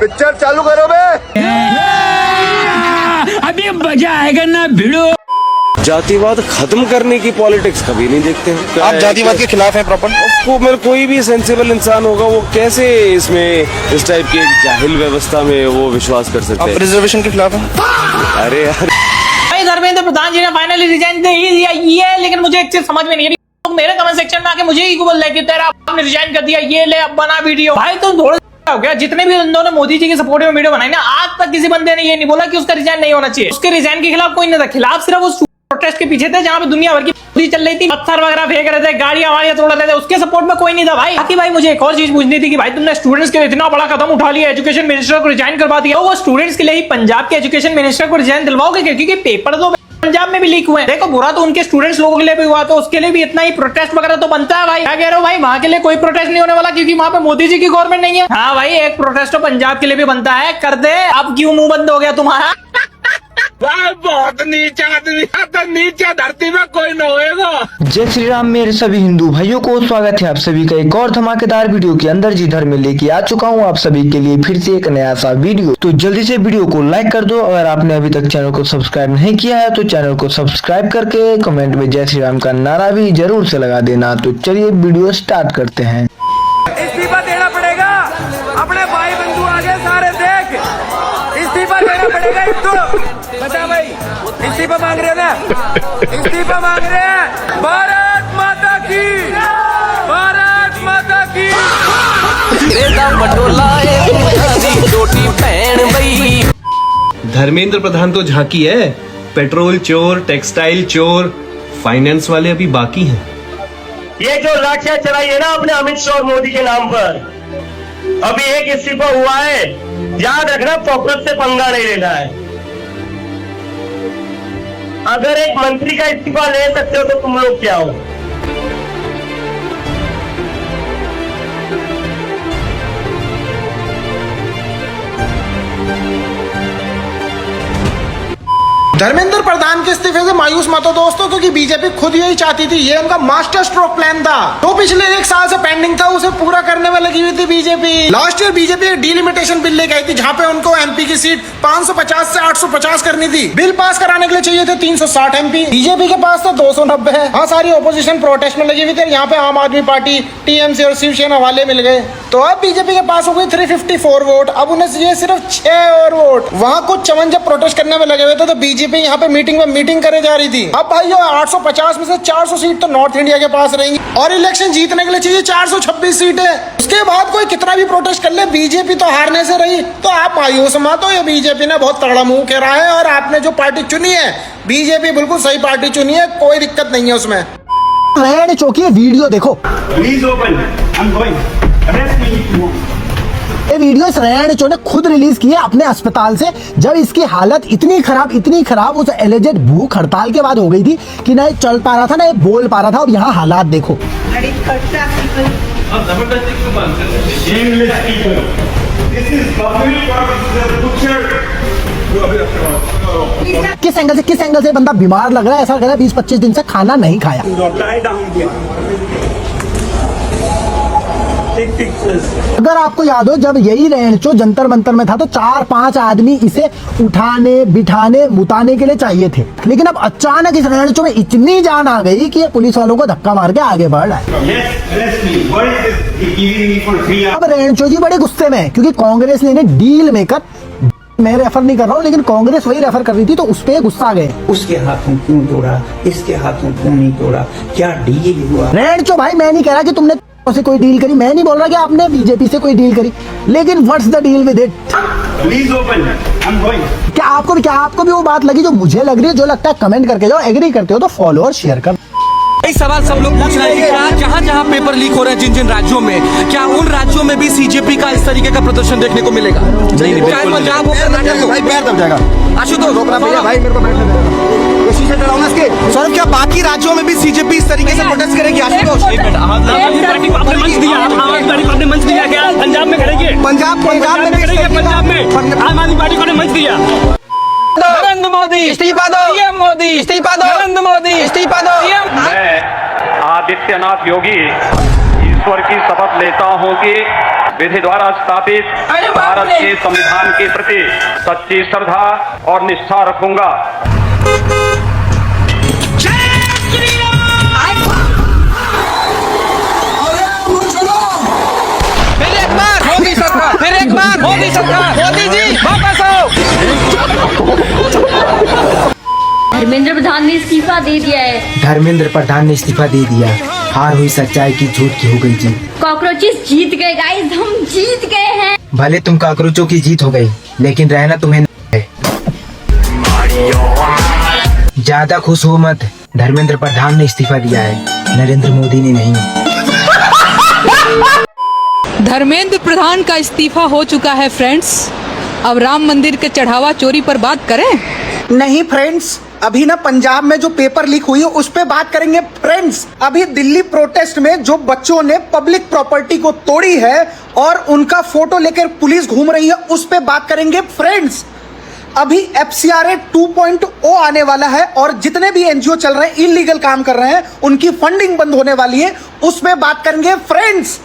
Picture चालू करो बे। अभी मजा आएगा ना भिड़ो। जातिवाद खत्म करने की पॉलिटिक्स कभी नहीं देखते हैं। आप जातिवाद के खिलाफ हैं प्रॉपर? उसको मेरे कोई भी सेंसिबल इंसान होगा वो कैसे इसमें इस टाइप की जाहिल व्यवस्था में वो विश्वास कर सकते आप हैं। रिजर्वेशन के खिलाफ हैं? अरे यार भाई धर्मेंद्र प्रधान जी ने फाइनली रिजाइन दे ही दिया ये, लेकिन मुझे एक चीज समझ में नहीं आ रही। तो मेरे कमेंट सेक्शन में आके मुझे ही बोल रहे कि तेरा आपने रिजाइन कर दिया, ये ले अब बना वीडियो। भाई तुम थोड़ा हो गया। जितने भी बंदों ने मोदी जी के सपोर्ट में वीडियो बनाई ना, आज तक किसी बंदे ने ये नहीं बोला कि उसका रिजाइन नहीं होना चाहिए। उसके रिजाइन के खिलाफ कोई नहीं था, खिलाफ सिर्फ उस प्रोटेस्ट के पीछे थे जहां पे दुनिया भर की चल रही थी, पत्थर वगैरह फेंक रहे थे, गाड़ियां वाड़ियां तोड़ रहे थे, उसके सपोर्ट में कोई नहीं था भाई। बाकी भाई मुझे एक और चीज पूछनी थी कि भाई तुमने स्टूडेंट्स के लिए इतना बड़ा कदम उठा लिया, एजुकेशन मिनिस्टर को रिजाइन करवा दिया, वो स्टूडेंट्स के लिए ही पंजाब के एजुकेशन मिनिस्टर को रिजाइन दिलवाओगे? क्योंकि पेपर तो पंजाब में भी लीक हुए हैं। देखो बुरा तो उनके स्टूडेंट्स लोगों के लिए भी हुआ, तो उसके लिए भी इतना ही प्रोटेस्ट वगैरह तो बनता है भाई। क्या कह रहे हो भाई? वहां के लिए कोई प्रोटेस्ट नहीं होने वाला क्योंकि वहां पे मोदी जी की गवर्नमेंट नहीं है। हाँ भाई एक प्रोटेस्ट तो पंजाब के लिए भी बनता है, कर दे। अब क्यों मुंह बंद हो गया तुम्हारा? बहुत नीचा आदमी, तो नीचे धरती में कोई न होएगा। जय श्री राम मेरे सभी हिंदू भाइयों को स्वागत है आप सभी का एक और धमाकेदार वीडियो के अंदर जिधर में लेके आ चुका हूँ आप सभी के लिए फिर से एक नया सा वीडियो। तो जल्दी से वीडियो को लाइक कर दो। अगर आपने अभी तक चैनल को सब्सक्राइब नहीं किया है तो चैनल को सब्सक्राइब करके कमेंट में जय श्री राम का नारा भी जरूर से लगा देना। तो चलिए वीडियो स्टार्ट करते हैं। इस्तीफा देना पड़ेगा, अपने भाई बंधु आगे सारे देख, इस्तीफा देना पड़ेगा। बता भाई इस्तीफा मांग रहे हो ना? इस्तीफा मांग रहे हैं। भारत माता की, भारत माता की। धर्मेंद्र प्रधान तो झांकी है, पेट्रोल चोर, टेक्सटाइल चोर, फाइनेंस वाले अभी बाकी हैं। ये जो लाठियां चलाई है ना अपने अमित शाह और मोदी के नाम पर, अभी एक इस्तीफा हुआ है, याद रखना कांग्रेस से पंगा नहीं लेना है। अगर एक मंत्री का इस्तीफा ले सकते हो तो तुम लोग क्या हो? धर्मेंद्र प्रधान के इस्तीफे से मायूस मत हो दोस्तों, क्योंकि बीजेपी खुद यही चाहती थी। ये उनका मास्टर स्ट्रोक प्लान था तो पिछले एक साल से पेंडिंग था, उसे पूरा करने में लगी हुई थी बीजेपी। लास्ट ईयर बीजेपी एक डीलिमिटेशन बिल लेके आई थी जहां पे उनको एमपी की सीट 550 से 850 करनी थी। बिल पास कराने के लिए चाहिए थे 360 एमपी, बीजेपी के पास तो 290 है। हाँ सारी ऑपोजिशन प्रोटेस्ट में लगी हुई थी। यहाँ पे आम आदमी पार्टी, टीएमसी और शिवसेना वाले मिल गए, तो अब बीजेपी के पास हो गई 354 वोट। अब उन्हें चाहिए सिर्फ 6 और वोट। वहाँ कुछ चमन जब प्रोटेस्ट करने में लगे हुए थे तो बीजेपी यहाँ पे मीटिंग करे जा रही थी। अब भाई 850 में से 400 सीट तो नॉर्थ इंडिया के पास रहेंगी और इलेक्शन जीतने के लिए चाहिए 426 सीटें। उसके बाद कोई कितना भी प्रोटेस्ट कर ले, बीजेपी तो हारने से रही। तो आप मायूस मत हो, ये बीजेपी ने बहुत तगड़ा मुंह खेला है और आपने जो पार्टी चुनी है बीजेपी बिल्कुल सही पार्टी चुनी है, कोई दिक्कत नहीं है उसमें। रेड चौकी वीडियो देखो, please open, I am going. ये वीडियो रेड चो ने खुद रिलीज की है अपने अस्पताल से, जब इसकी हालत इतनी खराब उस एलिजेड भूख हड़ताल के बाद हो गई थी कि ना चल पा रहा था ना बोल पा रहा था। और यहाँ हालात देखो। किस एंगल से बंदा बीमार लग रहा है, ऐसा लग रहा है 20-25 दिन से खाना नहीं खाया। अगर आपको याद हो जब यही रेंचो जंतर मंतर में था तो 4-5 आदमी इसे उठाने बिठाने मुताने के लिए चाहिए थे, लेकिन अब अचानक इस रेंचो में इतनी जान आ गई कि ये पुलिस वालों को धक्का मार के आगे बढ़ रहा है। अब रेंचो जी बड़े गुस्से में है क्योंकि कांग्रेस ने इन्हें डील मेकर, मैं रेफर नहीं कर रहा हूँ लेकिन कांग्रेस वही रेफर कर रही थी, तो उस पे गुस्सा आ गए। उसके हाथों क्यों तोड़ा, इसके हाथों क्यों नहीं तोड़ा, क्या डील हुआ? रेंचो भाई मैं नहीं कह रहा कि तुमने से कोई डील करी, मैं नहीं बोल रहा कि आपने बीजेपी से कोई डील करी, लेकिन what's the deal with it? Please open, I am going. क्या आपको भी वो बात लगी जो मुझे लग रही है? जो लगता है कमेंट करके जाओ, एग्री करते हो तो फॉलो और शेयर कर। कई सवाल सब लोग पूछ रहे हैं कि जहाँ जहाँ पेपर लीक हो रहे हैं जिन राज्यों में, क्या उन राज्यों में भी सीजेपी का इस तरीके का प्रदर्शन देखने को मिलेगा? नहीं, पंजाब हो, कर्नाटक हो, भाई पैर दब जाएगा। आशुतोष भाई मेरे को बैठने देना। कोशिश से डराओ ना इसके। सर क्या बाकी राज्यों में भी सीजेपी इस तरीके से प्रोटेस्ट करेगी? आशुतोष आम आदमी पार्टी को आपने मंच दिया, आपने मंच दिया क्या पंजाब में करेंगे? पंजाब में पंजाब में आम आदमी पार्टी को मंच दिया। नरेंद्र मोदी इस्तीफा दो, पीएम मोदी इस्तीफा दो, नरेंद्र मोदी इस्तीफा दो। मैं आदित्यनाथ योगी ईश्वर की शपथ लेता हूं कि विधि द्वारा स्थापित भारत के संविधान के प्रति सच्ची श्रद्धा और निष्ठा रखूंगा। फिर एक बार मोदी सरकार, मोदी जी वापस आओ। धर्मेंद्र प्रधान ने इस्तीफा दे दिया है। धर्मेंद्र प्रधान ने इस्तीफा दे दिया। हार हुई सच्चाई की, झूठ की हो गई जीत। कॉकरोचेस जीत गए गाइस, हम जीत गए हैं। भले तुम कॉकरोचों की जीत हो गई, लेकिन रहना तुम्हें है। ज्यादा खुश हो मत, धर्मेंद्र प्रधान ने इस्तीफा दिया है, नरेंद्र मोदी ने नहीं। धर्मेंद्र प्रधान का इस्तीफा हो चुका है फ्रेंड्स। अब राम मंदिर के चढ़ावा चोरी पर बात करें? नहीं फ्रेंड्स, अभी ना पंजाब में जो पेपर लीक हुई है उस पे बात करेंगे फ्रेंड्स। अभी दिल्ली प्रोटेस्ट में जो बच्चों ने पब्लिक प्रॉपर्टी को तोड़ी है और उनका फोटो लेकर पुलिस घूम रही है, उस पे बात करेंगे फ्रेंड्स। अभी FCRA 2.0 आने वाला है और जितने भी NGO चल रहे हैं, इलीगल काम कर रहे हैं, उनकी फंडिंग बंद होने वाली है, उस पे बात करेंगे फ्रेंड्स।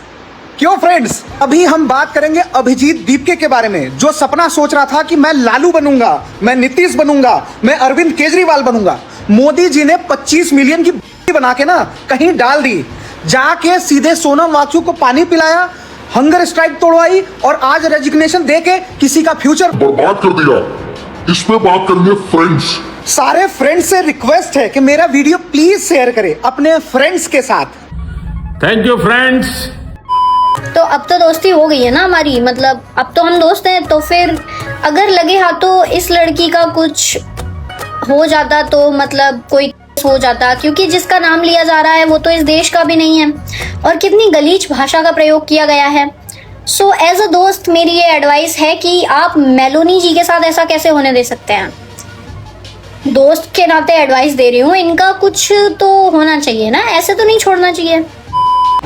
क्यों फ्रेंड्स? अभी हम बात करेंगे अभिजीत दीपके के बारे में, जो सपना सोच रहा था कि मैं लालू बनूंगा, मैं नीतीश बनूंगा, मैं अरविंद केजरीवाल बनूंगा। मोदी जी ने 25 मिलियन की बना के ना कहीं डाल दी, जाके सीधे सोनम वांगचुक को पानी पिलाया, हंगर स्ट्राइक तोड़वाई और आज रेजिग्नेशन देके किसी का फ्यूचर बर्बाद कर दिया। इस पे बात करेंगे फ्रेंड्स। सारे फ्रेंड्स से रिक्वेस्ट है कि मेरा वीडियो प्लीज शेयर करें अपने फ्रेंड्स के साथ। Thank you friends. तो अब तो दोस्ती हो गई है ना हमारी, मतलब अब तो हम दोस्त हैं। तो फिर अगर लगे हाथों इस लड़की का कुछ हो जाता तो मतलब कोई हो जाता, क्योंकि जिसका नाम लिया जा रहा है वो तो इस देश का भी नहीं है और कितनी गलीच भाषा का प्रयोग किया गया है। सो एज अ दोस्त मेरी ये एडवाइस है कि आप मेलोनी जी के साथ ऐसा कैसे होने दे सकते हैं। दोस्त के नाते एडवाइस दे रही हूँ, इनका कुछ तो होना चाहिए ना, ऐसे तो नहीं छोड़ना चाहिए।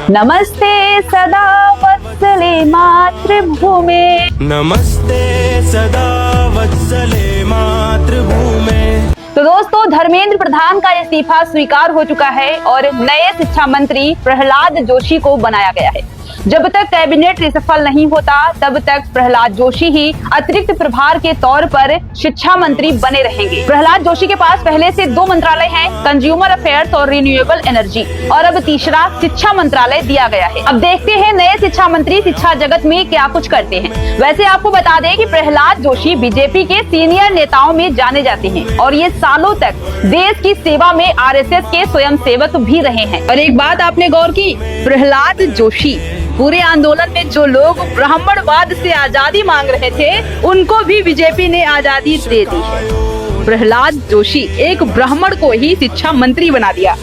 नमस्ते सदा वत्सले मातृभूमे, नमस्ते सदा वत्सले मातृभूमे। तो दोस्तों, धर्मेंद्र प्रधान का इस्तीफा स्वीकार हो चुका है और नए शिक्षा मंत्री प्रहलाद जोशी को बनाया गया है। जब तक कैबिनेट रिसफल नहीं होता तब तक प्रहलाद जोशी ही अतिरिक्त प्रभार के तौर पर शिक्षा मंत्री बने रहेंगे। प्रहलाद जोशी के पास पहले से 2 मंत्रालय हैं, कंज्यूमर अफेयर्स और रिन्यूएबल एनर्जी, और अब तीसरा शिक्षा मंत्रालय दिया गया है। अब देखते हैं नए शिक्षा मंत्री शिक्षा जगत में क्या कुछ करते हैं। वैसे आपको बता दें कि प्रहलाद जोशी बीजेपी के सीनियर नेताओं में जाने जाते हैं और ये सालों तक देश की सेवा में RSS के स्वयं सेवक भी रहे हैं। और एक बात आपने गौर की, प्रहलाद जोशी पूरे आंदोलन में जो लोग ब्राह्मणवाद से आजादी मांग रहे थे उनको भी बीजेपी ने आजादी दे दी है। प्रहलाद जोशी एक ब्राह्मण को ही शिक्षा मंत्री बना दिया।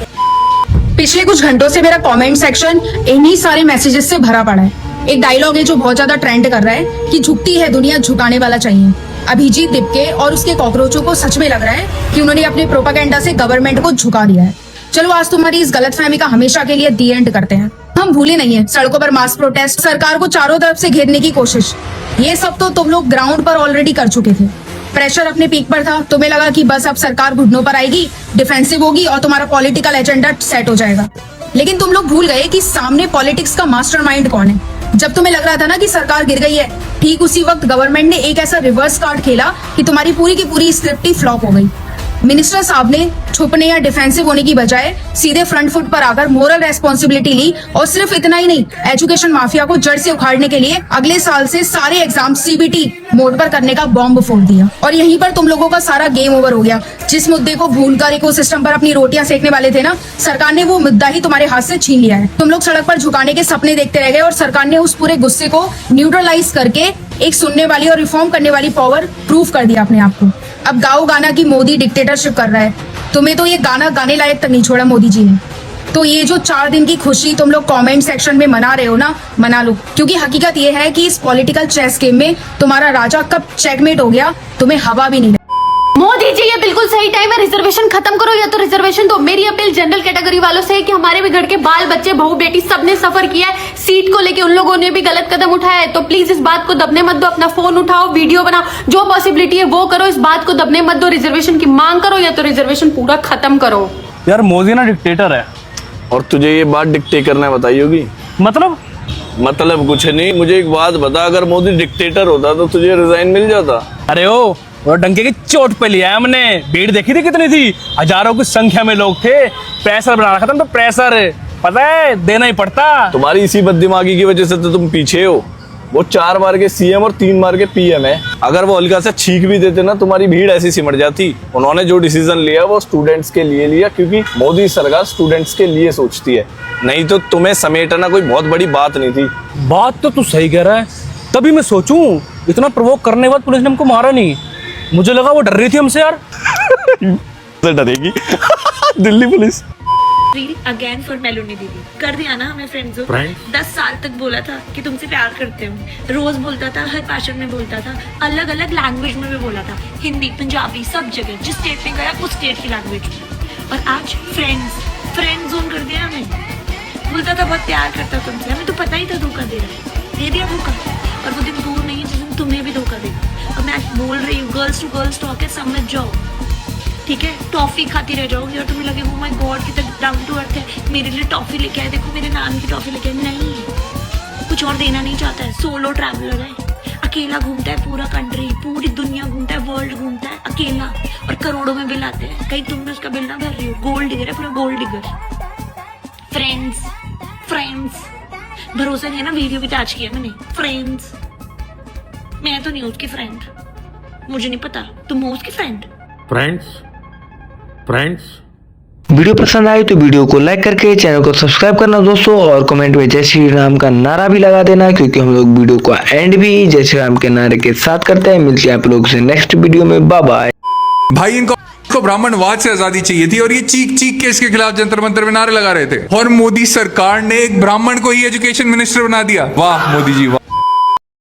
पिछले कुछ घंटों से मेरा कमेंट सेक्शन इन्हीं सारे मैसेजेस से भरा पड़ा है। एक डायलॉग है जो बहुत ज्यादा ट्रेंड कर रहा है कि झुकती है दुनिया, झुकाने वाला चाहिए। अभिजीत दीपके और उसके कॉकरोचों को सच में लग रहा है कि उन्होंने अपने प्रोपेगेंडा से गवर्नमेंट को झुका दिया है। चलो आज तुम्हारी इस गलतफहमी का हमेशा के लिए दी एंड करते हैं। हम भूले नहीं है सड़कों पर मास प्रोटेस्ट, सरकार को चारों तरफ से घेरने की कोशिश, ये सब तो तुम लोग ग्राउंड पर ऑलरेडी कर चुके थे। प्रेशर अपने पीक पर था, तुम्हें लगा कि बस अब सरकार घुटनों पर आएगी, डिफेंसिव होगी और तुम्हारा पॉलिटिकल एजेंडा सेट हो जाएगा। लेकिन तुम लोग भूल गए कि सामने पॉलिटिक्स का मास्टरमाइंड कौन है। जब तुम्हें लग रहा था ना कि सरकार गिर गई है, ठीक उसी वक्त गवर्नमेंट ने एक ऐसा रिवर्स कार्ड खेला कि तुम्हारी पूरी की पूरी स्क्रिप्ट ही फ्लॉप हो गई। मिनिस्टर साहब ने छुपने या डिफेंसिव होने की बजाय सीधे फ्रंट फुट पर आकर मोरल रेस्पॉन्सिबिलिटी ली और सिर्फ इतना ही नहीं, एजुकेशन माफिया को जड़ से उखाड़ने के लिए अगले साल से सारे एग्जाम CBT मोड पर करने का बॉम्ब फोड़ दिया। और यहीं पर तुम लोगों का सारा गेम ओवर हो गया। जिस मुद्दे को भूलकर इकोसिस्टम पर अपनी रोटियां सेकने वाले थे ना, सरकार ने वो मुद्दा ही तुम्हारे हाथ से छीन लिया है। तुम लोग सड़क पर झुकाने के सपने देखते रह गए और सरकार ने उस पूरे गुस्से को न्यूट्रलाइज करके एक सुनने वाली और रिफॉर्म करने वाली पावर प्रूव कर दिया अपने आप को। अब गाओ गाना की मोदी डिक्टेटरशिप कर रहा है। तुम्हें तो ये गाना गाने लायक तक नहीं छोड़ा मोदी जी ने। तो ये जो 4 दिन की खुशी तुम लोग कमेंट सेक्शन में मना रहे हो ना, मना लो, क्योंकि हकीकत ये है कि इस पॉलिटिकल चेस गेम में तुम्हारा राजा कब चेकमेट हो गया तुम्हें हवा भी नहीं। मोदी जी ये बिल्कुल सही टाइम है, रिजर्वेशन खत्म करो या तो रिजर्वेशन दो। मेरी अपील जनरल कैटेगरी वालों से है कि हमारे भी घर के बाल बच्चे बहू बेटी सबने सफर किया है, सीट को लेके उन लोगों ने भी गलत कदम उठाया है। तो प्लीज इस बात को दबने मत दो, अपना फोन उठाओ, वीडियो बनाओ, जो पॉसिबिलिटी है वो करो, इस बात को दबने मत दो। रिजर्वेशन की मांग करो या तो रिजर्वेशन पूरा खत्म करो। यार मोदी ना डिक्टेटर है। और तुझे ये बात डिक्टेट करना बताई होगी। मतलब कुछ नहीं, मुझे एक बात बता, अगर मोदी डिक्टेटर होता तो तुझे रिजाइन मिल जाता? अरे ओ और डंके की चोट पे लिया है हमने। भीड़ देखी थी कितनी थी, हजारों की संख्या में लोग थे। प्रेशर बना रखा था, तो प्रेशर पता है देना ही पड़ता। तुम्हारी इसी बददिमागी की वजह से तो तुम पीछे हो। वो 4 बार के सीएम और 3 बार के पीएम है। अगर वो हल्का सा छींक भी देते ना, तुम्हारी भीड़ ऐसी सिमट जाती। उन्होंने जो डिसीजन लिया वो स्टूडेंट्स के लिए लिया, क्योंकि मोदी सरकार स्टूडेंट्स के लिए सोचती है। नहीं तो तुम्हें समेटना कोई बहुत बड़ी बात नहीं थी। बात तो तू सही कह रहा है, तभी मैं सोचूं इतना प्रवोक करने के बाद पुलिस ने हमको मारा नहीं। मुझे लगा वो डर रही थी हमसे यार। डरेगी Delhi police. Again for Meloni दीदी कर दिया ना हमें फ्रेंड्स। 10 साल तक बोला था कि तुमसे प्यार करते हूँ, रोज बोलता था, हर भाषण में बोलता था, अलग अलग लैंग्वेज में भी बोला था, हिंदी पंजाबी सब जगह, जिस स्टेट में गया उस स्टेट की लैंग्वेज में। और आज फ्रेंड जोन कर दिया हमें। बोलता था बहुत प्यार करता तुमसे, हमें तो पता ही था धोखा दे रहा है, दे दिया धोखा। और वो दिन दूर नहीं है जिस दिन तुम्हें भी धोखा देगा। और मैं बोल रही हूँ गर्ल्स टू गर्ल्स टॉक है, समझ जाओ ठीक है। टॉफी खाती रह जाओगी और तुम्हें लगे वो माय गॉड कितना डाउन टू अर्थ है, मेरे लिए टॉफी लेके आए, देखो मेरे नाम की टॉफी लेके आए। नहीं, कुछ और देना नहीं चाहता है। सोलो ट्रैवलर है, अकेला घूमता है पूरा कंट्री, पूरी दुनिया घूमता है, वर्ल्ड घूमता है अकेला, और करोड़ों में बिल आते हैं। कहीं तुम भी उसका बिल ना भर रही हो। गोल्ड डिगर है, पूरा गोल्ड डिगर। फ्रेंड्स भरोसा नहीं है ना, वीडियो भी आज किया मैंने। फ्रेंड्स मैं तो नहीं हूँ उसकी फ्रेंड, मुझे नहीं पता, तुम हो उसकी फ्रेंड। फ्रेंड्स वीडियो पसंद आई तो वीडियो को लाइक करके चैनल को सब्सक्राइब करना दोस्तों, और कमेंट में जय श्री राम का नारा भी लगा देना, क्योंकि हम लोग वीडियो का एंड भी जय श्री राम के नारे के साथ करते हैं। मिलते हैं आप लोगों से नेक्स्ट वीडियो में, बाय बाय। भाई इनको ब्राह्मणवाद से आजादी चाहिए थी और ये चीख चीख के इसके खिलाफ जंतर मंतर में नारे लगा रहे थे, और मोदी सरकार ने एक ब्राह्मण को ही एजुकेशन मिनिस्टर बना दिया। वाह मोदी जी वाह।